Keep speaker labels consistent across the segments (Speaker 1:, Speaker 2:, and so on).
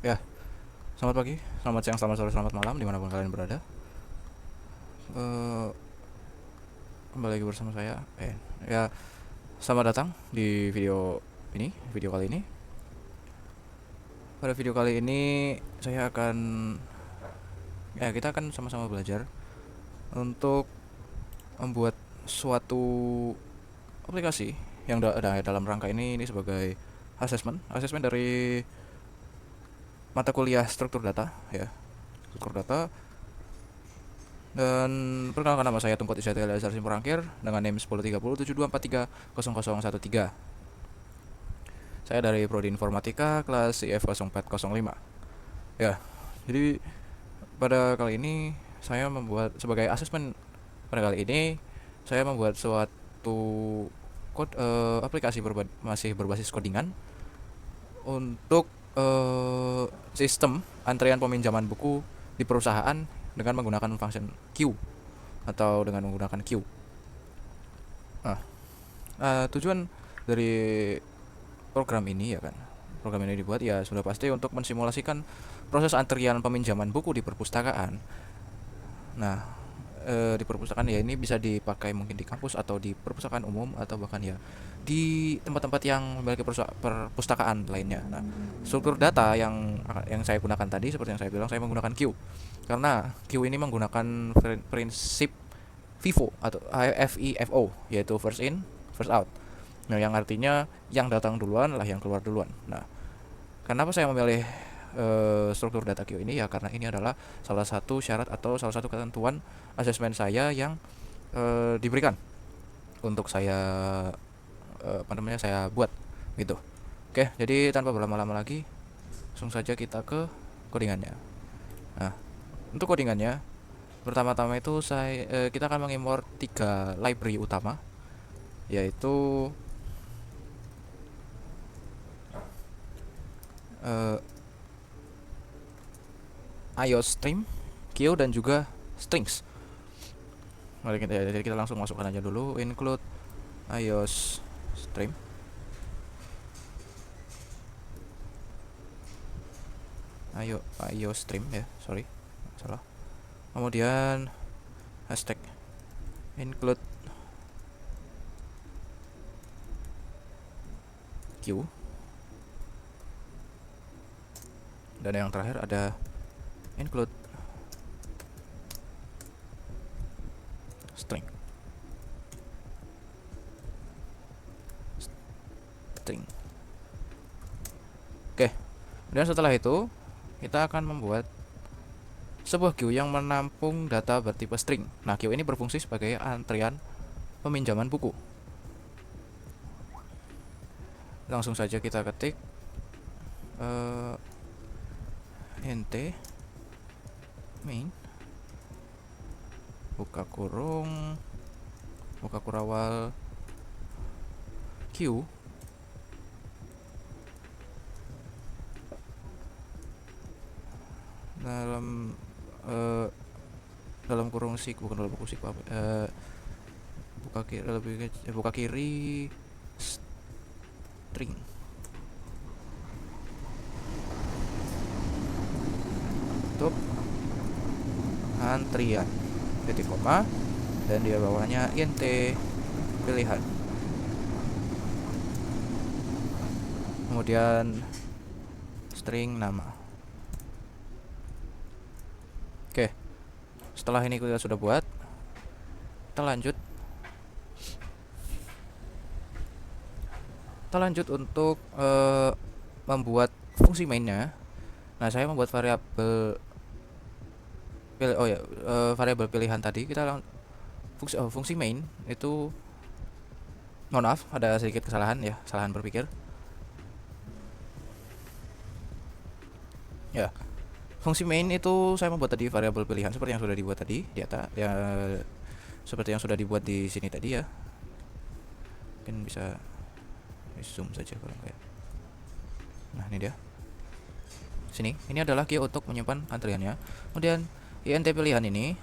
Speaker 1: Ya, selamat pagi, selamat siang, selamat sore, selamat malam dimanapun kalian berada. Eh, Kembali lagi bersama saya. Ya, selamat datang di video kali ini. Pada video kali ini saya akan, kita akan sama-sama belajar untuk membuat suatu aplikasi yang dalam rangka ini sebagai asesmen dari mata kuliah struktur data, ya, struktur data. Dan perkenalkan, nama saya Tungkot Isyati Eliezer Simpurangkir dengan NIM 103072430013. Saya dari Prodi Informatika kelas IF 0405. Ya, jadi pada kali ini saya membuat sebagai asesmen pada kali ini saya membuat suatu aplikasi masih berbasis codingan untuk sistem antrian peminjaman buku di perusahaan dengan menggunakan function queue atau dengan menggunakan queue. Nah, tujuan dari program ini, ya kan, program ini dibuat ya sudah pasti untuk mensimulasikan proses antrian peminjaman buku di perpustakaan. Nah, di perpustakaan ya ini bisa dipakai mungkin di kampus atau di perpustakaan umum atau bahkan ya di tempat-tempat yang memiliki perpustakaan lainnya. Nah, struktur data yang saya gunakan tadi, seperti yang saya bilang, saya menggunakan queue karena queue ini menggunakan prinsip FIFO atau FIFO, yaitu first in first out. Nah, yang artinya yang datang duluan lah yang keluar duluan. Nah, kenapa saya memilih struktur data queue ini, ya karena ini adalah salah satu syarat atau salah satu ketentuan asesmen saya yang diberikan untuk saya saya buat gitu. Oke, jadi tanpa berlama-lama lagi, langsung saja kita ke codingannya. Nah, untuk codingannya pertama-tama itu kita akan mengimport 3 library utama, yaitu uh, IOStream, queue, dan juga strings. Jadi kita langsung masukkan aja dulu include IOStream. IOStream ya, sorry, salah. Kemudian hashtag include queue, dan yang terakhir ada include string. Oke, dan setelah itu kita akan membuat sebuah queue yang menampung data bertipe string. Nah, queue ini berfungsi sebagai antrian peminjaman buku. Langsung saja kita ketik int main buka kurawal queue dalam kurung sik, bukan dalam kurung sik, buka kiri string untuk antrian titik koma, dan di bawahnya int pilihan, kemudian string nama. Oke, setelah ini kita sudah buat, kita lanjut untuk membuat fungsi mainnya. Nah, saya membuat variabel variabel pilihan tadi. Fungsi main itu, mohon maaf ada sedikit kesalahan ya, kesalahan berpikir ya. Fungsi main itu saya membuat tadi variabel pilihan seperti yang sudah dibuat tadi di atas ya, seperti yang sudah dibuat di sini tadi ya. Mungkin bisa zoom saja kalau kayak. Nah, ini dia. Sini, ini adalah queue untuk menyimpan antriannya. Kemudian int pilihan ini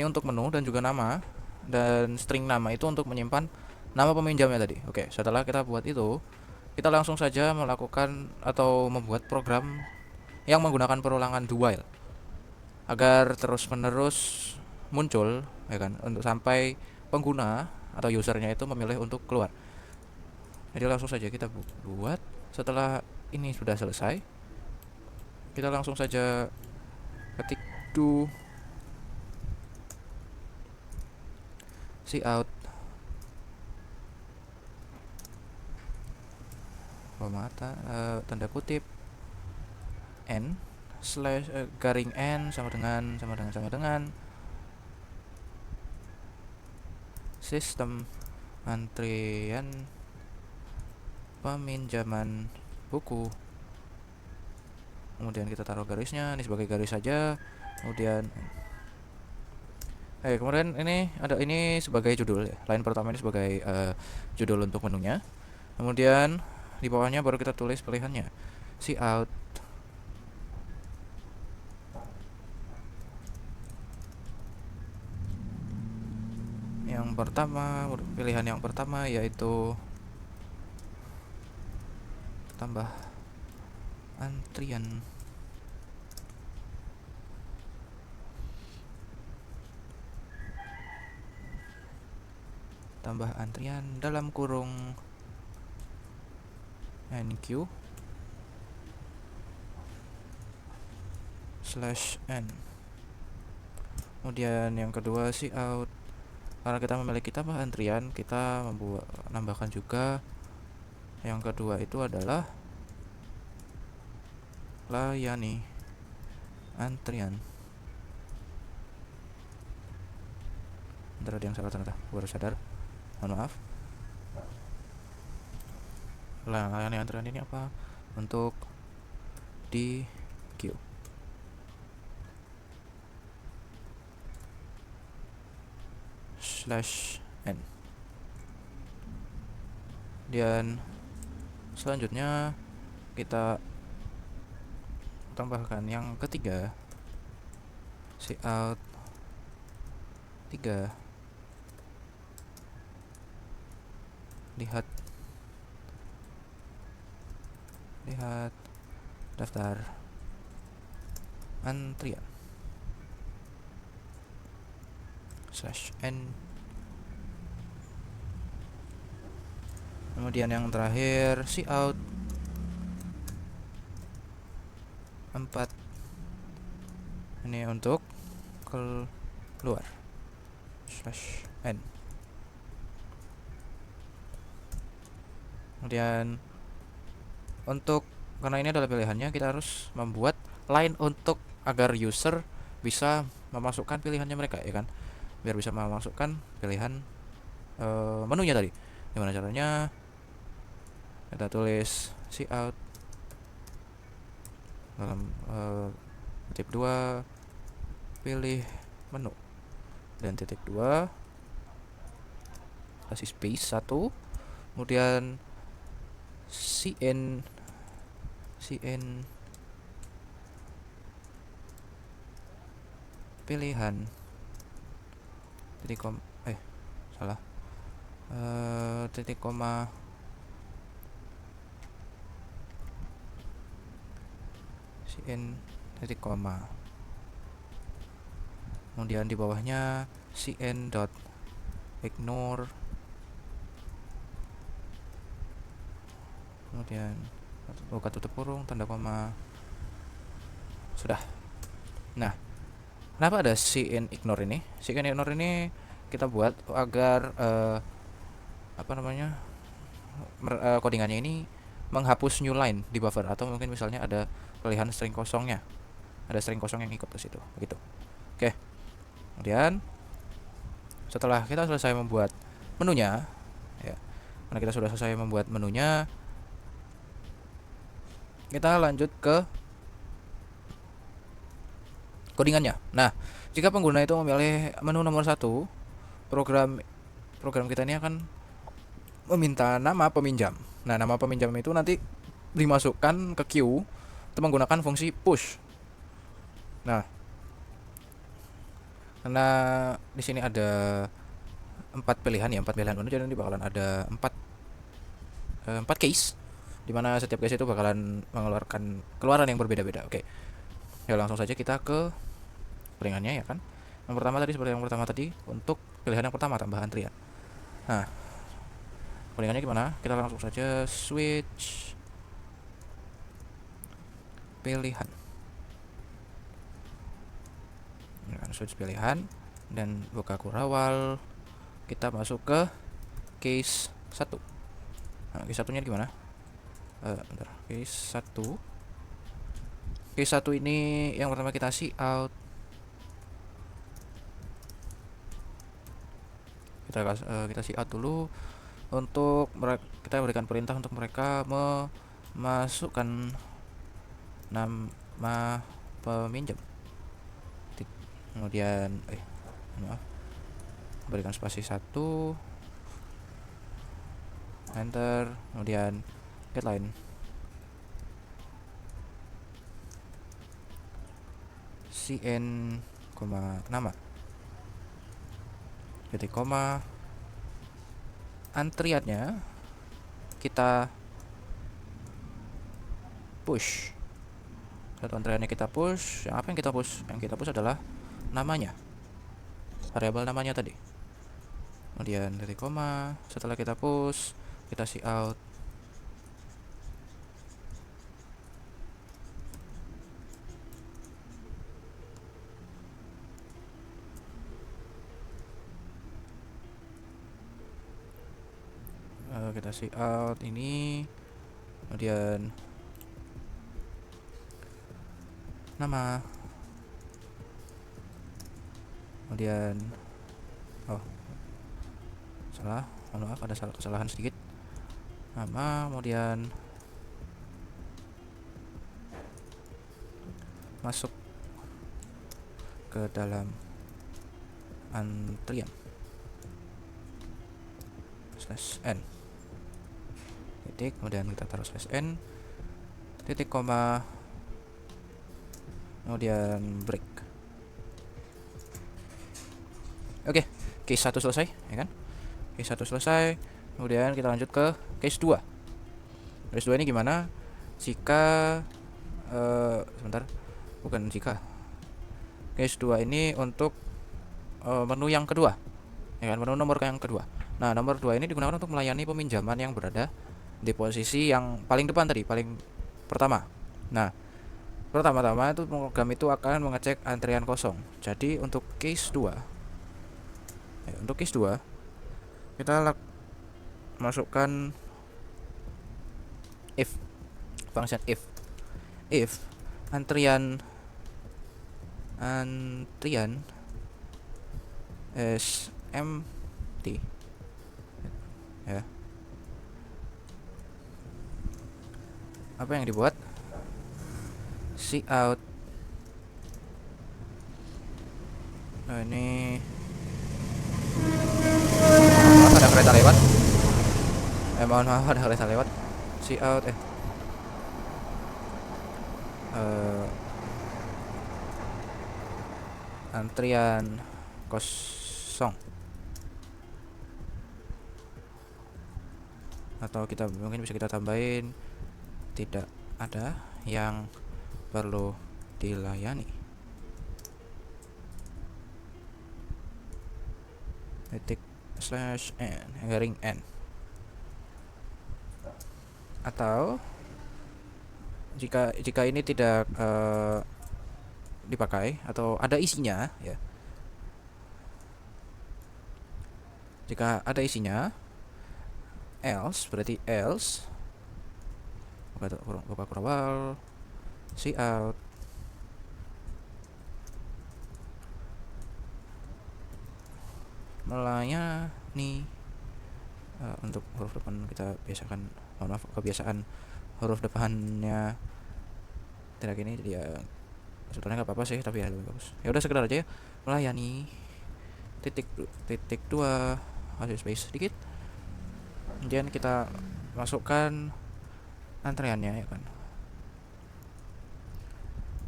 Speaker 1: untuk menu dan juga nama, dan string nama itu untuk menyimpan nama peminjamnya tadi. Oke, setelah kita buat itu, kita langsung saja melakukan atau membuat program yang menggunakan perulangan do while agar terus-menerus muncul, ya kan, untuk sampai pengguna atau usernya itu memilih untuk keluar. Jadi langsung saja kita buat. Setelah ini sudah selesai, kita langsung saja ketik do cout tanda kutip n slash garing n sama dengan sistem antrian peminjaman buku. Kemudian kita taruh garisnya, ini sebagai garis saja. Kemudian kemudian ini sebagai judul ya. Line pertama ini sebagai judul untuk menunya. Kemudian di bawahnya baru kita tulis pilihannya. Cout yang pertama, pilihan yang pertama yaitu tambah antrian dalam kurung NQ /n. Kemudian yang kedua cout, karena kita memiliki tambah antrian, kita nambahkan juga yang kedua itu adalah layani antrian. Bentar, ada yang salah ternyata, baru sadar, mohon maaf. Layani antrian ini apa? Untuk di queue /n. Dan selanjutnya kita tambahkan yang ketiga, cout 3 lihat daftar antrian /n. Kemudian yang terakhir cout 4, ini untuk keluar /n. Kemudian karena ini adalah pilihannya, kita harus membuat line untuk agar user bisa memasukkan pilihannya mereka, ya kan, biar bisa memasukkan pilihan menunya tadi. Gimana caranya? Kita tulis cout dalam titik 2 pilih menu, dan titik 2 kasih space 1, kemudian cn pilihan titik titik koma cn titik koma, kemudian di bawahnya cn dot ignore, kemudian buka tutup kurung tanda koma. Sudah. Nah, kenapa ada cn ignore ini? Cn ignore ini kita buat agar codingannya ini menghapus new line di buffer, atau mungkin misalnya ada pilihan string kosongnya, ada string kosong yang ikut ke situ, begitu. Oke. Kemudian setelah kita selesai membuat menunya, ya, karena kita sudah selesai membuat menunya, kita lanjut ke codingannya. Nah, jika pengguna itu memilih menu nomor 1, program kita ini akan meminta nama peminjam. Nah, nama peminjam itu nanti dimasukkan ke queue itu menggunakan fungsi push. Nah, karena di sini ada 4 pilihan ya, 4 pilihan menu, jadi nanti bakalan ada 4 case. dimana setiap case itu bakalan mengeluarkan keluaran yang berbeda-beda. Oke, ya langsung saja kita ke peringannya ya kan. Yang pertama tadi seperti yang pertama tadi, untuk pilihan yang pertama tambah antrian. Nah, peringannya gimana? Kita langsung saja switch pilihan. Ya kan, switch pilihan dan buka kurawal. Kita masuk ke case 1. Nah, case satunya gimana? Bentar. Case 1 ini yang pertama kita see out. Kita see out dulu untuk kita berikan perintah untuk mereka memasukkan nama peminjam. Kemudian maaf, berikan spasi 1, enter, kemudian get line cn, nama, titik koma, antriannya kita push. Satu antriannya kita push. Apa yang kita push? Yang kita push adalah namanya, variabel namanya tadi. Kemudian titik koma, setelah kita push kita see out. Kita see out ini, kemudian nama, kemudian salah, maaf ada kesalahan sedikit, nama, kemudian masuk ke dalam antrian /n titik, kemudian kita taruh /n titik koma, kemudian break. Oke, case 1 selesai ya kan. Case 1 selesai, kemudian kita lanjut ke case 2. Case 2 ini gimana? Jika sebentar, bukan jika. Case 2 ini untuk menu yang kedua ya kan, menu nomor yang kedua. Nah, nomor 2 ini digunakan untuk melayani peminjaman yang berada di posisi yang paling depan tadi, paling pertama. Nah, pertama-tama itu program itu akan mengecek antrian kosong. Jadi untuk case 2 kita masukkan if function if antrian is empty ya. Apa yang dibuat? See out. Ini ada kereta lewat. Mohon maaf, ada kereta lewat. See out antrian kosong. Atau kita mungkin bisa kita tambahin tidak ada yang perlu dilayani. Titik /n garing n. Atau jika ini tidak dipakai atau ada isinya ya. Jika ada isinya, else berarti else buka kurawal, see out, melayani untuk huruf depan kita biasakan, maaf kebiasaan huruf depannya tidak gini, dia sebetulnya nggak apa-apa sih, tapi ya lebih bagus. Ya udah sekedar aja ya, melayani titik 2 kasih space sedikit, kemudian kita masukkan antriannya ya kan,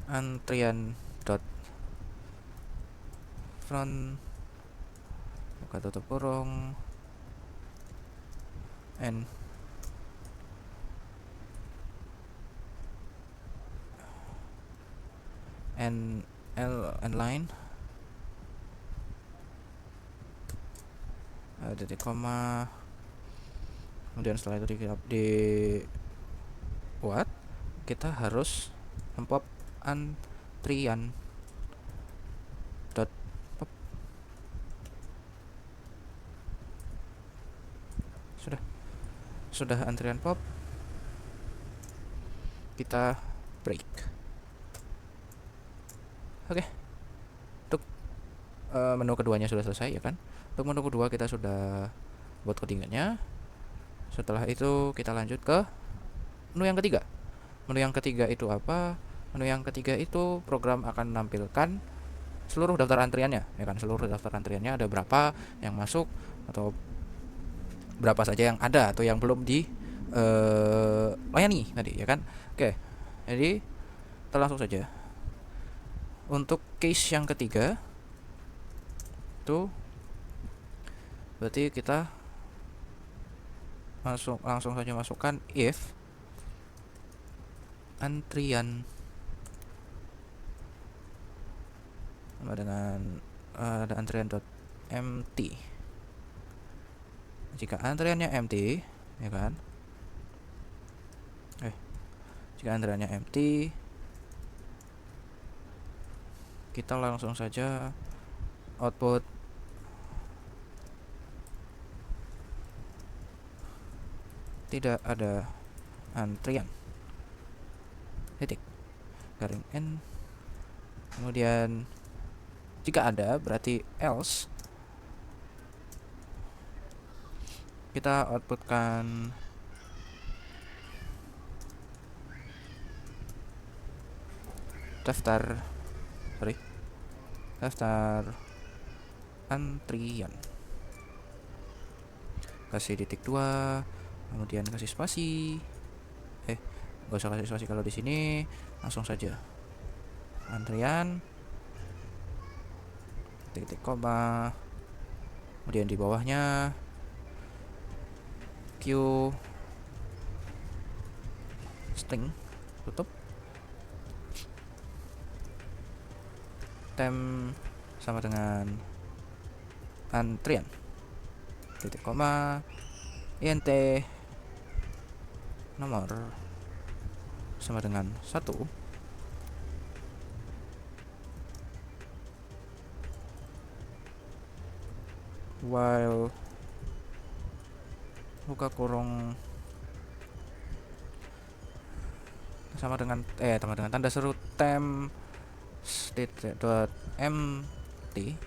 Speaker 1: antrian dot front buka tutup kurung n end line, titik koma, kemudian setelah itu dibuat, kita harus mempop antrian dot pop. Sudah antrian pop, kita break. Oke. Untuk menu keduanya sudah selesai ya kan. Untuk menu kedua kita sudah buat ketiganya. Setelah itu kita lanjut ke menu yang ketiga. Menu yang ketiga itu apa? Menu yang ketiga itu program akan menampilkan seluruh daftar antriannya ya kan. Seluruh daftar antriannya ada berapa yang masuk atau berapa saja yang ada atau yang belum di layani tadi ya kan. Oke. Jadi kita langsung saja. Untuk case yang ketiga itu berarti kita langsung saja masukkan if antrian sama dengan ada antrian empty. Jika antriannya empty ya kan, jika antriannya empty, kita langsung saja output tidak ada antrian, titik, garing n. Kemudian jika ada berarti else, kita outputkan daftar antrian, kasih titik 2, kemudian kasih spasi, nggak usah kasih spasi kalau di sini, langsung saja antrian titik koma, kemudian di bawahnya q string, tutup, tem sama dengan antrian titik koma int nomor sama dengan 1, while buka kurung sama dengan tanda seru temp .empty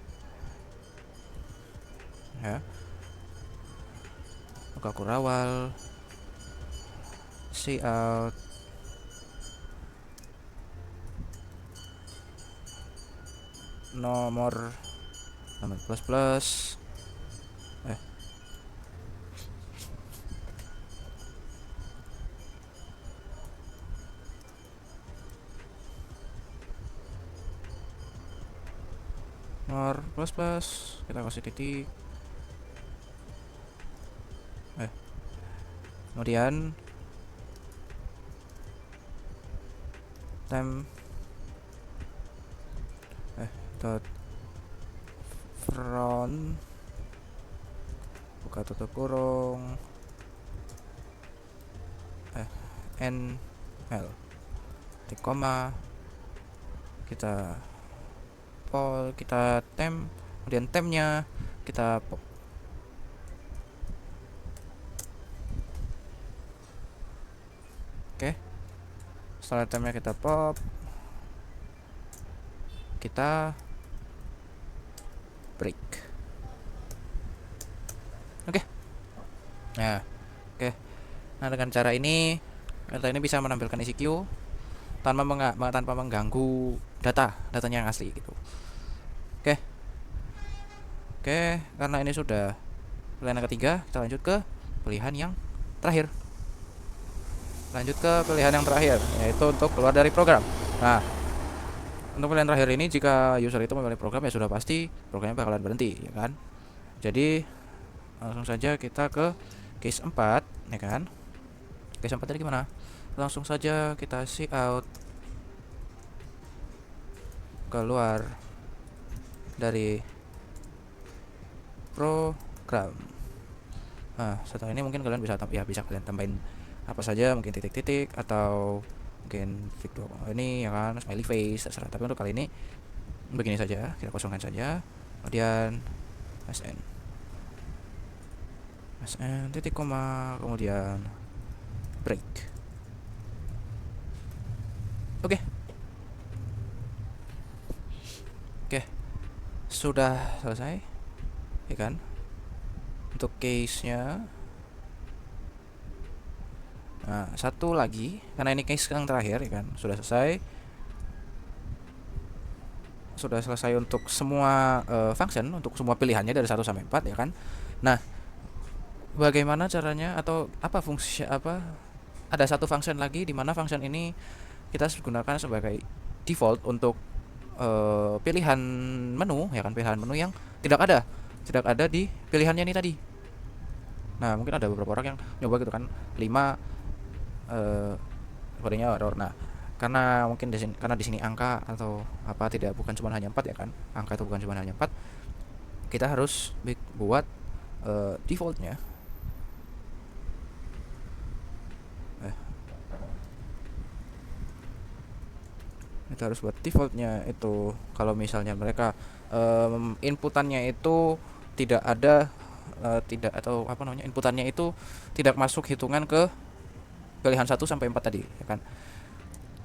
Speaker 1: ya, buka kurung awal, cout nomor plus nomor plus, kita kasih titik, kemudian temp dot front buka tutup kurung nl titik koma, kita temp, kemudian tempnya kita pop. Oke, setelah tempnya kita pop, kita break. Oke. Nah, oke. Nah, dengan cara ini kita ini bisa menampilkan isi queue tanpa mengganggu datanya yang asli gitu. Oke, karena ini sudah pilihan yang ketiga, kita lanjut ke pilihan yang terakhir. Yaitu untuk keluar dari program. Nah, untuk pilihan terakhir ini, jika user itu memilih program ya sudah pasti programnya bakalan berhenti ya kan. Jadi langsung saja kita ke case 4 ya kan. Case 4 tadi gimana? Langsung saja kita cout keluar dari program. Nah, setelah ini mungkin kalian bisa bisa kalian tambahin apa saja, mungkin titik-titik atau mungkin video ini ya kan, smiley face terserah. Tapi untuk kali ini begini saja, kita kosongkan saja. Kemudian sn titik koma, kemudian break. Oke. Oke, sudah selesai ya kan untuk case-nya. Nah, satu lagi, karena ini case yang terakhir ya kan, sudah selesai untuk semua function, untuk semua pilihannya dari 1 sampai 4 ya kan. Nah, bagaimana caranya atau apa fungsi apa, ada satu function lagi di mana function ini kita gunakan sebagai default untuk pilihan menu ya kan, pilihan menu yang tidak ada di pilihannya ini tadi. Nah, mungkin ada beberapa orang yang nyoba gitu kan, 5 kodenya error. Nah, karena mungkin di sini angka atau apa bukan cuma hanya 4 ya kan. Angka itu bukan cuma hanya 4. Kita harus buat defaultnya. Kita harus buat defaultnya itu kalau misalnya mereka inputannya itu tidak ada tidak atau apa namanya, inputannya itu tidak masuk hitungan ke pilihan 1 sampai 4 tadi ya kan.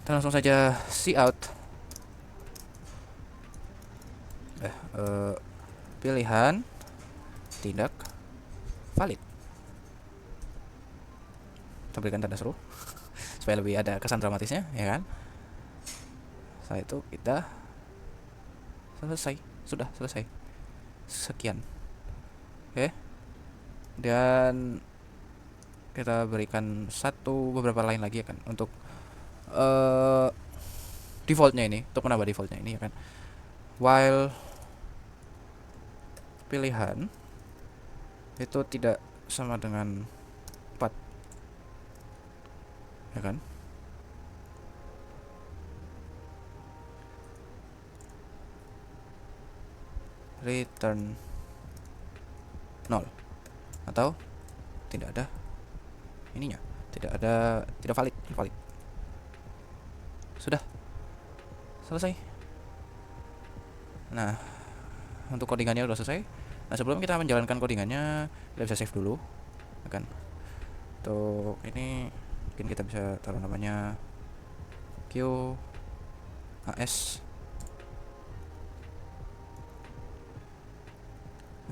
Speaker 1: Kita langsung saja cout pilihan tidak valid. Kita berikan tanda seru supaya lebih ada kesan dramatisnya ya kan. Setelah itu kita sudah selesai. Sekian. Oke. Dan kita berikan beberapa line lagi ya kan untuk defaultnya ini, untuk menambah defaultnya ini ya kan. While pilihan itu tidak sama dengan 4 ya kan. Return 0 atau tidak ada ininya, tidak valid. Sudah selesai. Nah, untuk codingannya sudah selesai. Nah, sebelum kita menjalankan codingannya, kita bisa save dulu ya kan. Untuk ini mungkin kita bisa taruh namanya QAS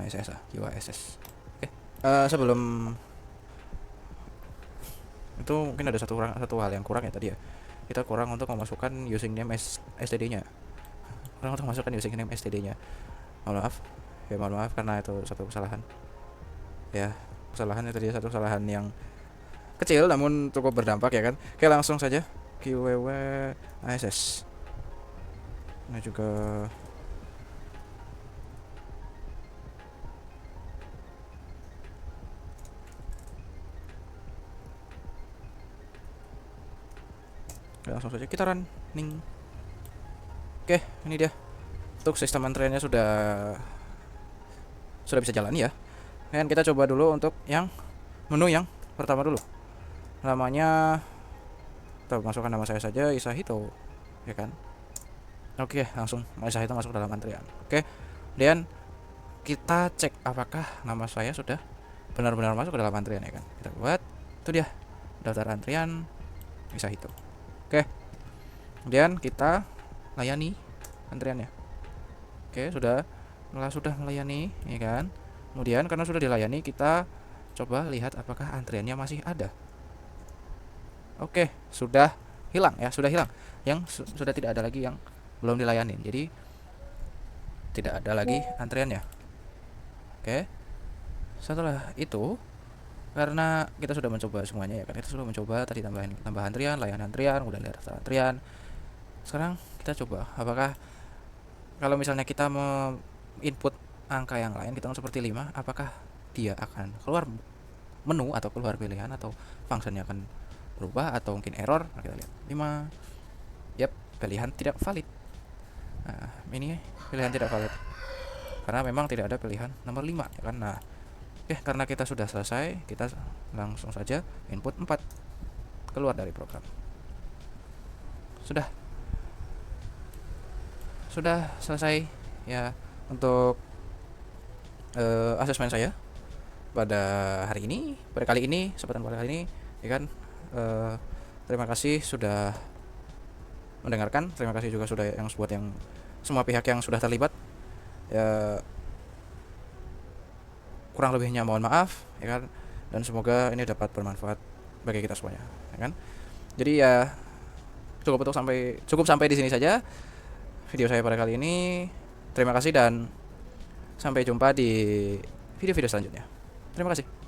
Speaker 1: QASS. Oke. Sebelum itu mungkin ada satu hal yang kurang ya tadi ya. Kita kurang untuk memasukkan username std-nya. Mohon maaf karena itu satu kesalahan. Ya, kesalahan itu tadi satu kesalahan yang kecil namun cukup berdampak ya kan. Oke, langsung saja QWWASS. Nah, juga langsung saja kita running. Oke, ini dia. Untuk sistem antriannya sudah bisa jalan ya. Dan kita coba dulu untuk yang menu yang pertama dulu. Namanya kita masukkan nama saya saja, Isahito ya kan. Oke, langsung Isahito masuk dalam antrian. Oke. Dan kita cek apakah nama saya sudah benar-benar masuk ke dalam antrian ya kan. Kita buat itu dia, daftar antrian Isahito. Oke. Kemudian kita layani antriannya. Oke, sudah melayani ya kan. Kemudian karena sudah dilayani, kita coba lihat apakah antriannya masih ada. Oke, sudah hilang. Yang sudah tidak ada lagi yang belum dilayani. Jadi tidak ada lagi antriannya. Oke. Setelah itu, karena kita sudah mencoba semuanya ya kan, kita sudah mencoba tadi tambah antrian, layanan antrian, udah lihat daftar antrian. Sekarang kita coba apakah kalau misalnya kita mau input angka yang lain, kita seperti 5, apakah dia akan keluar menu atau keluar pilihan atau fungsinya akan berubah atau mungkin error. Nah, kita lihat 5. Yap, pilihan tidak valid. Nah, ini pilihan tidak valid karena memang tidak ada pilihan nomor 5 ya kan. Nah, oke, karena kita sudah selesai, kita langsung saja input 4 keluar dari program. Sudah selesai ya untuk asesmen saya pada hari ini, pada kali ini, kesempatan pada kali ini ya kan. Terima kasih sudah mendengarkan, terima kasih juga sudah yang buat yang semua pihak yang sudah terlibat ya. Kurang lebihnya mohon maaf ya kan, dan semoga ini dapat bermanfaat bagi kita semuanya ya kan. Jadi ya cukup sampai di sini saja video saya pada kali ini. Terima kasih dan sampai jumpa di video-video selanjutnya. Terima kasih.